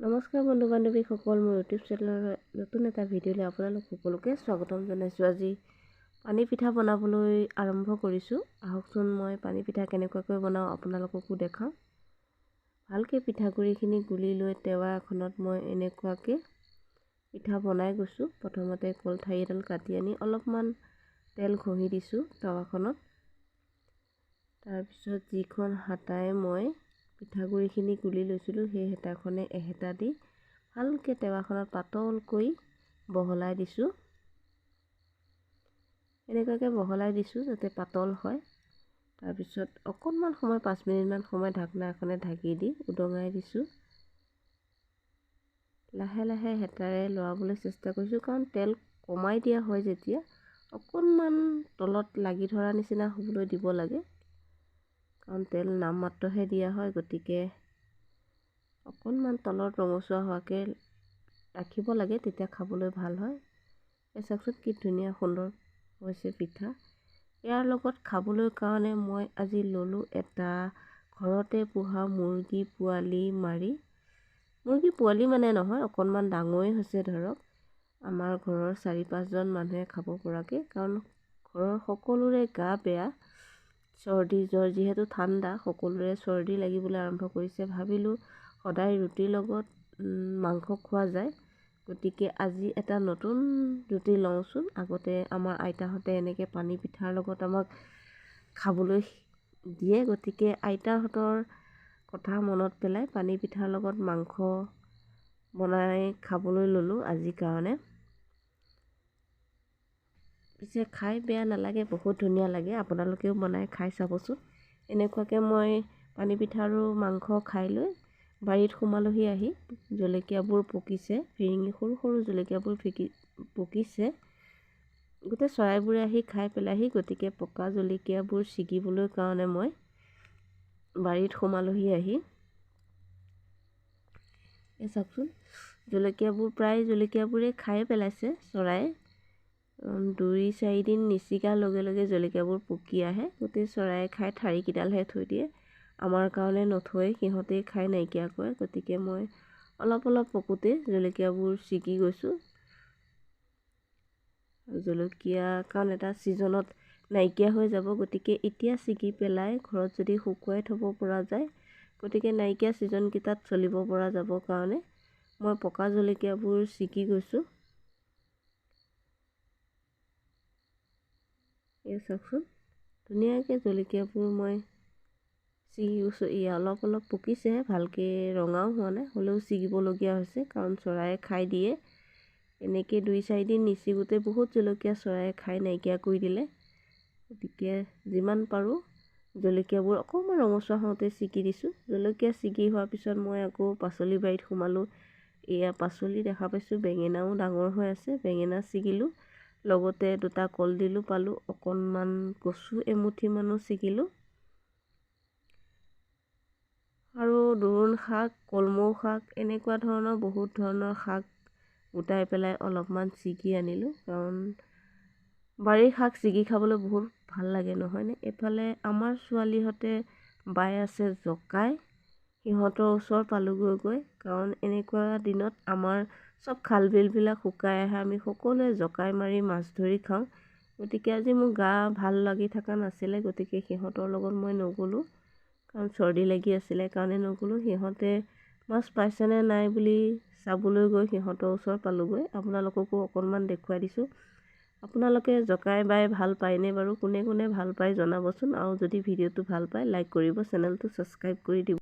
নমস্কাৰ বন্ধু বান্ধৱীসকল, মোৰ ইউটিউব চেনেলৰ নতুন এটা ভিডিঅ'লৈ আপোনালোক সকলোকে স্বাগতম জনাইছোঁ। আজি পানী পিঠা বনাবলৈ আৰম্ভ কৰিছোঁ। আহকচোন মই পানী পিঠা কেনেকুৱাকৈ বনাওঁ আপোনালোককো দেখাওঁ। ভালকৈ পিঠাগুড়িখিনি গুলি লৈ টেৱা এখনত মই এনেকুৱাকৈ পিঠা বনাই গৈছোঁ। প্ৰথমতে কলঠাৰি এডাল কাটি আনি অলপমান তেল ঘঁহি দিছোঁ টাৱাখনত। তাৰপিছত যিখন হাতাই মই পিঠাগুড়িখিনি গুলি লৈছিলোঁ সেই হেতাখনে এহেতা দি ভালকৈ টেৱাখনত পাতলকৈ বহলাই দিছোঁ। এনেকুৱাকৈ বহলাই দিছোঁ যাতে পাতল হয়। তাৰপিছত অকণমান সময় 5 মিনিটমান সময় ঢাকনা এখনে ঢাকি দি উদঙাই দিছোঁ। লাহে লাহে হেতাৰে লৰাবলৈ চেষ্টা কৰিছোঁ, কাৰণ তেল কমাই দিয়া হয় যেতিয়া অকণমান তলত লাগি ধৰা নিচিনা হ'বলৈ দিব লাগে, কাৰণ তেল নামমাত্ৰহে দিয়া হয়। গতিকে অকণমান তলত ৰঙচুৱা হোৱাকৈ ৰাখিব লাগে, তেতিয়া খাবলৈ ভাল হয়। এই চাওকচোন কি ধুনীয়া সুন্দৰ হৈছে পিঠা। ইয়াৰ লগত খাবলৈ কাৰণে মই আজি ল'লোঁ এটা ঘৰতে পোহা মুৰ্গী পোৱালি মাৰি। মুৰ্গী পোৱালি মানে নহয়, অকণমান ডাঙৰেই হৈছে ধৰক। আমাৰ ঘৰৰ 4-5জন মানুহে খাব পৰাকৈ, কাৰণ ঘৰৰ সকলোৰে গা বেয়া, চৰ্দি জ্বৰ, যিহেতু ঠাণ্ডা সকলোৰে চৰ্দি লাগিবলৈ আৰম্ভ কৰিছে। ভাবিলোঁ সদায় ৰুটিৰ লগত মাংস খোৱা যায়, গতিকে আজি এটা নতুন জুতি লওঁচোন। আগতে আমাৰ আইতাহঁতে এনেকৈ পানী পিঠাৰ লগত আমাক খাবলৈ দিয়ে, গতিকে আইতাহঁতৰ কথা মনত পেলাই পানী পিঠাৰ লগত মাংস বনাই খাবলৈ ল'লোঁ আজিৰ কাৰণে। পিছে খাই বেয়া নালাগে, বহুত ধুনীয়া লাগে। আপোনালোকেও বনাই খাই চাবচোন। এনেকুৱাকৈ মই পানী পিঠা আৰু মাংস খাই লৈ বাৰীত সোমালোহি আহি। জলকীয়াবোৰ পকিছে, ফিৰিঙি সৰু সৰু জলকীয়াবোৰ পকিছে। গোটেই চৰাইবোৰে আহি খাই পেলাইহি, গতিকে পকা জলকীয়াবোৰ ছিগিবলৈ কাৰণে মই বাৰীত সোমালোহি আহি। এই চাওকচোন, জলকীয়াবোৰ প্ৰায় জলকীয়াবোৰে খাই পেলাইছে চৰায়ে। 2-4 দিন নিছিগাৰ লগে লগে জলকীয়াবোৰ পকি আহে। গোটেই চৰায়ে খাই ঠাৰিকেইডালহে থৈ দিয়ে, আমাৰ কাৰণে নথৈ সিহঁতেই খাই নাইকিয়া কৰে। গতিকে মই অলপ অলপ পকোতে জলকীয়াবোৰ ছিগি গৈছোঁ। জলকীয়া কাৰণ এটা ছিজনত নাইকিয়া হৈ যাব, গতিকে এতিয়া ছিগি পেলাই ঘৰত যদি শুকুৱাই থ'ব পৰা যায়, গতিকে নাইকিয়া ছিজনকেইটাত চলিব পৰা যাবৰ কাৰণে মই পকা জলকীয়াবোৰ ছিগি গৈছোঁ। এই চাওকচোন, ধুনীয়াকৈ জলকীয়াবোৰ মই ছিগি গৈছোঁ। অলপ অলপ পকিছেহে, ভালকৈ ৰঙাও হোৱা নাই, হ'লেও ছিগিবলগীয়া হৈছে কাৰণ চৰায়ে খাই দিয়ে। এনেকৈ 2-4 দিন নিছিগোতে বহুত জলকীয়া চৰায়ে খাই নাইকিয়া কৰি দিলে। গতিকে যিমান পাৰোঁ জলকীয়াবোৰ অকণমান ৰঙচুৱা হওঁতে ছিগি দিছোঁ। জলকীয়া ছিগি হোৱাৰ পিছত মই আকৌ পাচলি বাৰীত সোমালোঁ। এয়া পাচলি দেখা পাইছোঁ, বেঙেনাও ডাঙৰ হৈ আছে, বেঙেনা ছিগিলোঁ। লগতে 2টা কলডিলো পালোঁ, অকণমান কচু এমুঠিমানো ছিগিলোঁ, আৰু দোৰোণ শাক, কলমৌ শাক, এনেকুৱা ধৰণৰ বহুত ধৰণৰ শাক গোটাই পেলাই অলপমান ছিগি আনিলোঁ, কাৰণ বাৰীৰ শাক ছিগি খাবলৈ বহুত ভাল লাগে নহয়নে। এইফালে আমাৰ ছোৱালীহঁতে বাই আছে জকাই, সিহঁতৰ ওচৰ পালোগৈ, কাৰণ এনেকুৱা দিনত আমাৰ চব খাল বিলবিলাক শুকাই আহে, আমি সকলোৱে জকাই মাৰি মাছ ধৰি খাওঁ। গতিকে আজি মোৰ গা ভাল লাগি থকা নাছিলে, গতিকে সিহঁতৰ লগত মই নগ'লোঁ, কাৰণ চৰ্দি লাগি আছিলে কাৰণে নগ'লোঁ। সিহঁতে মাছ পাইছেনে নাই বুলি চাবলৈ গৈ সিহঁতৰ ওচৰ পালোঁগৈ। আপোনালোককো অকণমান দেখুৱাই দিছোঁ। আপোনালোকে জকাই বাই ভাল পায়নে বাৰু? কোনে কোনে ভাল পায় জনাবচোন, আৰু যদি ভিডিঅ'টো ভাল পায় লাইক কৰিব, চেনেলটো ছাবস্ক্ৰাইব কৰি দিব।